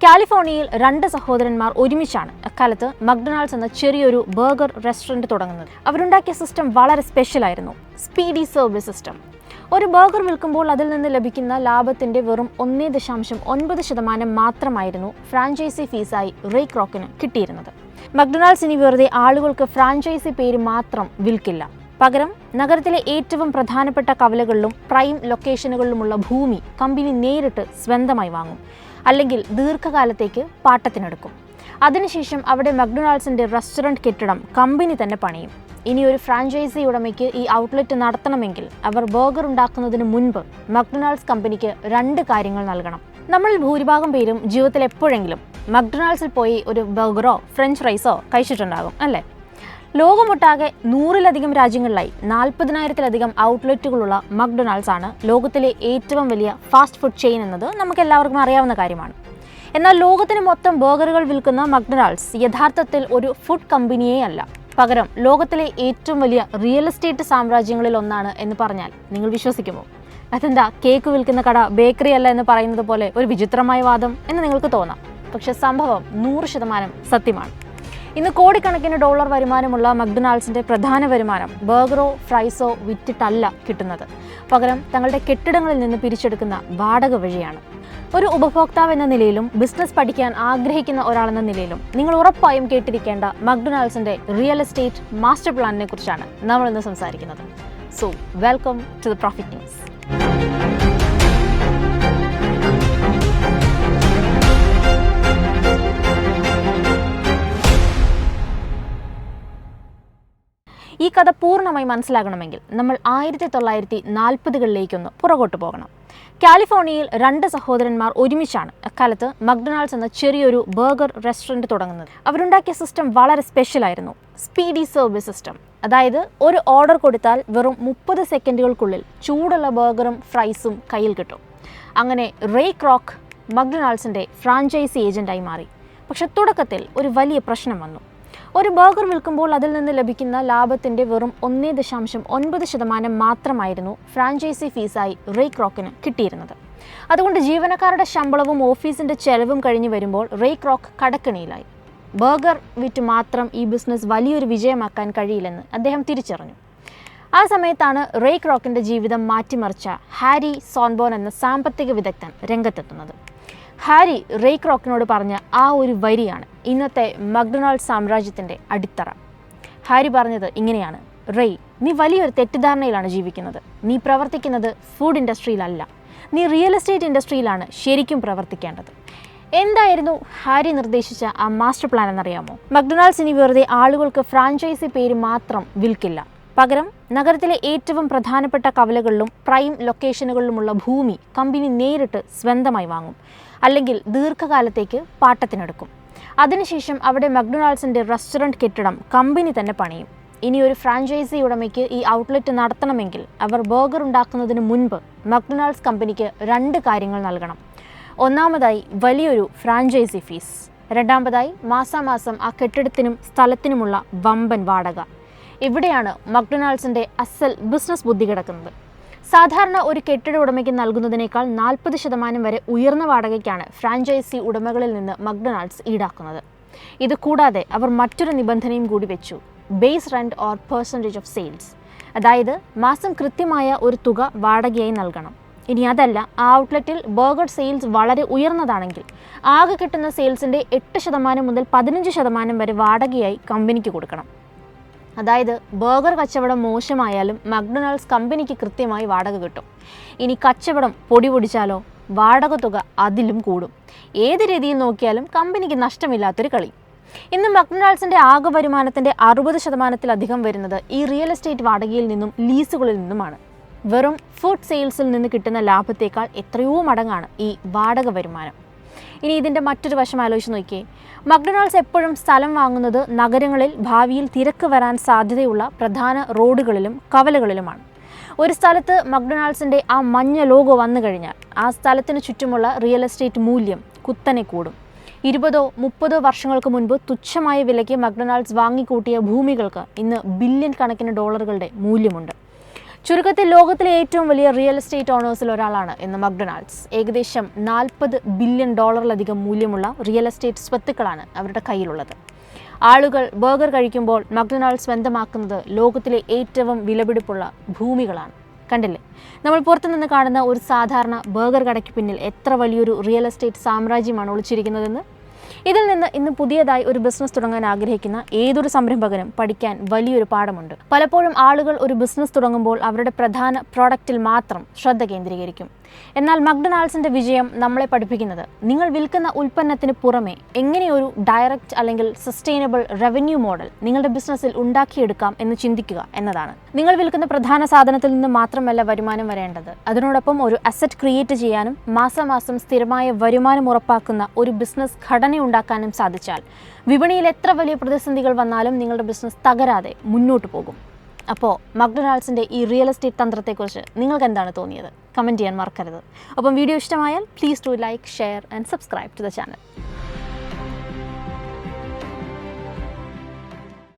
കാലിഫോർണിയയിൽ രണ്ട് സഹോദരന്മാർ ഒരുമിച്ചാണ് അക്കാലത്ത് മക്ഡൊണാൾഡ്സ് എന്ന ചെറിയൊരു ബർഗർ റെസ്റ്റോറൻറ്റ് തുടങ്ങുന്നത്. അവരുണ്ടാക്കിയ സിസ്റ്റം വളരെ സ്പെഷ്യൽ ആയിരുന്നു. Speedy service system. ഒരു ബർഗർ വിൽക്കുമ്പോൾ അതിൽ നിന്ന് ലഭിക്കുന്ന ലാഭത്തിന്റെ വെറും 1.9% മാത്രമായിരുന്നു ഫ്രാഞ്ചൈസി ഫീസായി റേ ക്രോക്കിന് കിട്ടിയിരുന്നത്. മക്ഡൊണാൾഡ്സ് ഇനി വെറുതെ ആളുകൾക്ക് ഫ്രാഞ്ചൈസി പേര് മാത്രം വിൽക്കില്ല. പകരം നഗരത്തിലെ ഏറ്റവും പ്രധാനപ്പെട്ട കവലകളിലും പ്രൈം ലൊക്കേഷനുകളിലുമുള്ള ഭൂമി കമ്പനി നേരിട്ട് സ്വന്തമായി വാങ്ങും, അല്ലെങ്കിൽ ദീർഘകാലത്തേക്ക് പാട്ടത്തിനെടുക്കും. അതിനുശേഷം അവിടെ മക്ഡൊണാൾഡ്സിന്റെ റെസ്റ്റോറൻറ്റ് കെട്ടിടം കമ്പനി തന്നെ പണിയും. ഇനി ഒരു ഫ്രാഞ്ചൈസി ഉടമയ്ക്ക് ഈ ഔട്ട്ലെറ്റ് നടത്തണമെങ്കിൽ അവർ ബർഗർ ഉണ്ടാക്കുന്നതിന് മുൻപ് മക്ഡൊണാൾഡ്സ് കമ്പനിക്ക് 2 കാര്യങ്ങൾ നൽകണം. നമ്മളിൽ ഭൂരിഭാഗം പേരും ജീവിതത്തിൽ എപ്പോഴെങ്കിലും മക്ഡൊണാൾഡ്സിൽ പോയി ഒരു ബർഗറോ ഫ്രഞ്ച് ഫ്രൈസോ കഴിച്ചിട്ടുണ്ടാകും അല്ലേ? ലോകമൊട്ടാകെ 100-ലധികം രാജ്യങ്ങളിലായി 40,000-ലധികം ഔട്ട്ലെറ്റുകളുള്ള മക്ഡൊണാൾഡ്സ് ആണ് ലോകത്തിലെ ഏറ്റവും വലിയ ഫാസ്റ്റ് ഫുഡ് ചെയിൻ എന്നത് നമുക്ക് എല്ലാവർക്കും അറിയാവുന്ന കാര്യമാണ്. എന്നാൽ ലോകത്തിന് മൊത്തം ബർഗറുകൾ വിൽക്കുന്ന മക്ഡൊണാൾഡ്സ് യഥാർത്ഥത്തിൽ ഒരു ഫുഡ് കമ്പനിയേ അല്ല. പകരം ലോകത്തിലെ ഏറ്റവും വലിയ റിയൽ എസ്റ്റേറ്റ് സാമ്രാജ്യങ്ങളിൽ ഒന്നാണ് എന്ന് പറഞ്ഞാൽ നിങ്ങൾ വിശ്വസിക്കുമോ? അതെന്താ, കേക്ക് വിൽക്കുന്ന കട ബേക്കറി അല്ല എന്ന് പറയുന്നത് പോലെ ഒരു വിചിത്രമായ വാദം എന്ന് നിങ്ങൾക്ക് തോന്നാം. പക്ഷെ സംഭവം 100% സത്യമാണ്. ഇന്ന് കോടിക്കണക്കിന് ഡോളർ വരുമാനമുള്ള മക്ഡൊണാൾഡ്സിന്റെ പ്രധാന വരുമാനം ബർഗറോ ഫ്രൈസോ വിറ്റിട്ടല്ല കിട്ടുന്നത്. പകരം തങ്ങളുടെ കെട്ടിടങ്ങളിൽ നിന്ന് പിരിച്ചെടുക്കുന്ന വാടക വഴിയാണ്. ഒരു ഉപഭോക്താവ് എന്ന നിലയിലും ബിസിനസ് പഠിക്കാൻ ആഗ്രഹിക്കുന്ന ഒരാളെന്ന നിലയിലും നിങ്ങൾ ഉറപ്പായും കേട്ടിരിക്കേണ്ട മക്ഡൊണാൾഡ്സിന്റെ റിയൽ എസ്റ്റേറ്റ് മാസ്റ്റർ പ്ലാനിനെ കുറിച്ചാണ് നമ്മൾ ഇന്ന് സംസാരിക്കുന്നത്. So welcome to the profit news. ഈ കഥ പൂർണ്ണമായി മനസ്സിലാകണമെങ്കിൽ നമ്മൾ 1940-കളിലേക്കൊന്ന് പുറകോട്ട് പോകണം. കാലിഫോർണിയയിൽ 2 സഹോദരന്മാർ ഒരുമിച്ചാണ് അക്കാലത്ത് മക്ഡൊണാൾഡ്സ് എന്ന ചെറിയൊരു ബർഗർ റെസ്റ്റോറൻറ്റ് തുടങ്ങുന്നത്. അവരുണ്ടാക്കിയ സിസ്റ്റം വളരെ സ്പെഷ്യൽ ആയിരുന്നു. Speedy service system. അതായത് ഒരു ഓർഡർ കൊടുത്താൽ വെറും 30 സെക്കൻഡുകൾക്കുള്ളിൽ ചൂടുള്ള ബർഗറും ഫ്രൈസും കയ്യിൽ കിട്ടും. അങ്ങനെ റേ ക്രോക്ക് മക്ഡൊണാൾഡ്സിന്റെ ഫ്രാഞ്ചൈസി ഏജന്റായി മാറി. പക്ഷെ തുടക്കത്തിൽ ഒരു വലിയ പ്രശ്നം വന്നു. ഒരു ബർഗർ വിൽക്കുമ്പോൾ അതിൽ നിന്ന് ലഭിക്കുന്ന ലാഭത്തിന്റെ വെറും 1.9% മാത്രമായിരുന്നു ഫ്രാഞ്ചൈസി ഫീസായി റേ ക്രോക്കിന് കിട്ടിയിരുന്നത്. അതുകൊണ്ട് ജീവനക്കാരുടെ ശമ്പളവും ഓഫീസിന്റെ ചെലവും കഴിഞ്ഞു വരുമ്പോൾ റേ ക്രോക്ക് കടക്കെണിയിലായി. ബർഗർ വിറ്റ് മാത്രം ഈ ബിസിനസ് വലിയൊരു വിജയമാക്കാൻ കഴിയില്ലെന്ന് അദ്ദേഹം തിരിച്ചറിഞ്ഞു. ആ സമയത്താണ് റേ ക്രോക്കിന്റെ ജീവിതം മാറ്റിമറിച്ച ഹാരി സോൺബോൺ എന്ന സാമ്പത്തിക വിദഗ്ധൻ രംഗത്തെത്തുന്നത്. ഹാരി റേ ക്രോക്കിനോട് പറഞ്ഞ ആ ഒരു വരിയാണ് ഇന്നത്തെ മക്ഡൊണാൾഡ്സ് സാമ്രാജ്യത്തിൻ്റെ അടിത്തറ. ഹാരി പറഞ്ഞത് ഇങ്ങനെയാണ്: റേ, നീ വലിയൊരു തെറ്റിദ്ധാരണയിലാണ് ജീവിക്കുന്നത്. നീ പ്രവർത്തിക്കുന്നത് ഫുഡ് ഇൻഡസ്ട്രിയിലല്ല, നീ റിയൽ എസ്റ്റേറ്റ് ഇൻഡസ്ട്രിയിലാണ് ശരിക്കും പ്രവർത്തിക്കേണ്ടത്. എന്തായിരുന്നു ഹാരി നിർദ്ദേശിച്ച ആ മാസ്റ്റർ പ്ലാൻ എന്നറിയാമോ? മക്ഡൊണാൾഡ്സ് ഇനി വെറുതെ ആളുകൾക്ക് ഫ്രാഞ്ചൈസി പേര് മാത്രം വിൽക്കില്ല. പകരം നഗരത്തിലെ ഏറ്റവും പ്രധാനപ്പെട്ട കവലകളിലും പ്രൈം ലൊക്കേഷനുകളിലുമുള്ള ഭൂമി കമ്പനി നേരിട്ട് സ്വന്തമായി വാങ്ങും, അല്ലെങ്കിൽ ദീർഘകാലത്തേക്ക് പാട്ടത്തിനെടുക്കും. അതിനുശേഷം അവിടെ മക്ഡൊണാൾഡ്സിന്റെ റെസ്റ്റോറൻറ്റ് കെട്ടിടം കമ്പനി തന്നെ പണിയും. ഇനി ഒരു ഫ്രാഞ്ചൈസി ഉടമയ്ക്ക് ഈ ഔട്ട്ലെറ്റ് നടത്തണമെങ്കിൽ അവർ ബർഗർ ഉണ്ടാക്കുന്നതിന് മുൻപ് മക്ഡൊണാൾഡ്സ് കമ്പനിക്ക് 2 കാര്യങ്ങൾ നൽകണം. ഒന്നാമതായി വലിയൊരു ഫ്രാഞ്ചൈസി ഫീസ്. രണ്ടാമതായി മാസാമാസം ആ കെട്ടിടത്തിനും സ്ഥലത്തിനുമുള്ള വമ്പൻ വാടക. ഇവിടെയാണ് മക്ഡൊണാൾഡ്സിന്റെ അസൽ ബിസിനസ് ബുദ്ധി കിടക്കുന്നത്. സാധാരണ ഒരു കെട്ടിട ഉടമയ്ക്ക് നൽകുന്നതിനേക്കാൾ 40% വരെ ഉയർന്ന വാടകയ്ക്കാണ് ഫ്രാഞ്ചൈസി ഉടമകളിൽ നിന്ന് മക്ഡൊണാൾഡ്സ് ഈടാക്കുന്നത്. ഇത് കൂടാതെ അവർ മറ്റൊരു നിബന്ധനയും കൂടി വെച്ചു: base rent or percentage of sales. അതായത് മാസം കൃത്യമായ ഒരു തുക വാടകയായി നൽകണം. ഇനി അതല്ല, ആ ഔട്ട്ലെറ്റിൽ ബർഗർ സെയിൽസ് വളരെ ഉയർന്നതാണെങ്കിൽ ആകെ കിട്ടുന്ന സെയിൽസിൻ്റെ 8% മുതൽ 15% വരെ വാടകയായി കമ്പനിക്ക് കൊടുക്കണം. അതായത് ബർഗർ കച്ചവടം മോശമായാലും മക്ഡൊണാൾഡ്സ് കമ്പനിക്ക് കൃത്യമായി വാടക കിട്ടും. ഇനി കച്ചവടം പൊടി പൊടിച്ചാലോ വാടക തുക അതിലും കൂടും. ഏത് രീതിയിൽ നോക്കിയാലും കമ്പനിക്ക് നഷ്ടമില്ലാത്തൊരു കളി. ഇന്ന് മക്ഡൊണാൾഡ്സിന്റെ ആകെ വരുമാനത്തിന്റെ 60%-ലധികം വരുന്നത് ഈ റിയൽ എസ്റ്റേറ്റ് വാടകയിൽ നിന്നും ലീസുകളിൽ നിന്നുമാണ്. വെറും ഫുഡ് സെയിൽസിൽ നിന്ന് കിട്ടുന്ന ലാഭത്തേക്കാൾ എത്രയോ മടങ്ങാണ് ഈ വാടക വരുമാനം. ഇനി ഇതിൻ്റെ മറ്റൊരു വശം ആലോചിച്ച് നോക്കിയേ. മക്ഡൊണാൾഡ്സ് എപ്പോഴും സ്ഥലം വാങ്ങുന്നത് നഗരങ്ങളിൽ ഭാവിയിൽ തിരക്ക് വരാൻ സാധ്യതയുള്ള പ്രധാന റോഡുകളിലും കവലകളിലുമാണ്. ഒരു സ്ഥലത്ത് മക്ഡൊണാൾഡ്സിൻ്റെ ആ മഞ്ഞ ലോഗോ വന്നു കഴിഞ്ഞാൽ ആ സ്ഥലത്തിന് ചുറ്റുമുള്ള റിയൽ എസ്റ്റേറ്റ് മൂല്യം കുത്തനെ കൂടും. 20-30 വർഷങ്ങൾക്ക് മുൻപ് തുച്ഛമായ വിലയ്ക്ക് മക്ഡൊണാൾഡ്സ് വാങ്ങിക്കൂട്ടിയ ഭൂമികൾക്ക് ഇന്ന് ബില്യൺ കണക്കിന് ഡോളറുകളുടെ മൂല്യമുണ്ട്. ചുരുക്കത്തിൽ ലോകത്തിലെ ഏറ്റവും വലിയ റിയൽ എസ്റ്റേറ്റ് ഓണേഴ്സിൽ ഒരാളാണ് ഇന്ന് മക്ഡൊണാൾഡ്സ്. ഏകദേശം $40 ബില്യൺ മൂല്യമുള്ള റിയൽ എസ്റ്റേറ്റ് സ്വത്തുക്കളാണ് അവരുടെ കയ്യിലുള്ളത്. ആളുകൾ ബർഗർ കഴിക്കുമ്പോൾ മക്ഡൊണാൾഡ്സ് സ്വന്തമാക്കുന്നത് ലോകത്തിലെ ഏറ്റവും വിലപിടിപ്പുള്ള ഭൂമികളാണ്. കണ്ടില്ലേ, നമ്മൾ പുറത്തുനിന്ന് കാണുന്ന ഒരു സാധാരണ ബർഗർ കടയ്ക്ക് പിന്നിൽ എത്ര വലിയൊരു റിയൽ എസ്റ്റേറ്റ് സാമ്രാജ്യമാണ് ഒളിച്ചിരിക്കുന്നതെന്ന്. ഇതിൽ നിന്ന് ഇന്ന് പുതിയതായി ഒരു ബിസിനസ് തുടങ്ങാൻ ആഗ്രഹിക്കുന്ന ഏതൊരു സംരംഭകനും പഠിക്കാൻ വലിയൊരു പാഠമുണ്ട്. പലപ്പോഴും ആളുകൾ ഒരു ബിസിനസ് തുടങ്ങുമ്പോൾ അവരുടെ പ്രധാന പ്രോഡക്റ്റിൽ മാത്രം ശ്രദ്ധ കേന്ദ്രീകരിക്കും. എന്നാൽ മക്ഡൊണാൾഡ്സിന്റെ വിജയം നമ്മളെ പഠിപ്പിക്കുന്നത് നിങ്ങൾ വിൽക്കുന്ന ഉൽപ്പന്നത്തിന് പുറമെ എങ്ങനെയൊരു ഡയറക്റ്റ് അല്ലെങ്കിൽ സസ്റ്റൈനബിൾ റവന്യൂ മോഡൽ നിങ്ങളുടെ ബിസിനസ്സിൽ ഉണ്ടാക്കിയെടുക്കാം എന്ന് ചിന്തിക്കുക എന്നതാണ്. നിങ്ങൾ വിൽക്കുന്ന പ്രധാന സാധനത്തിൽ നിന്ന് മാത്രമല്ല വരുമാനം വരേണ്ടത്, അതിനോടൊപ്പം ഒരു അസറ്റ് ക്രിയേറ്റ് ചെയ്യാനും മാസാമാസം സ്ഥിരമായ വരുമാനം ഉറപ്പാക്കുന്ന ഒരു ബിസിനസ് ഘടന ഉണ്ടാക്കാനും സാധിച്ചാൽ വിപണിയിൽ എത്ര വലിയ പ്രതിസന്ധികൾ വന്നാലും നിങ്ങളുടെ ബിസിനസ് തകരാതെ മുന്നോട്ട് പോകും. അപ്പോൾ മക്ഡൊണാൾഡ്സിൻ്റെ ഈ റിയൽ എസ്റ്റേറ്റ് തന്ത്രത്തെക്കുറിച്ച് നിങ്ങൾക്ക് എന്താണ് തോന്നിയത്? കമൻറ്റ് ചെയ്യാൻ മറക്കരുത്. അപ്പം വീഡിയോ ഇഷ്ടമായാൽ please do like, share and subscribe to the channel.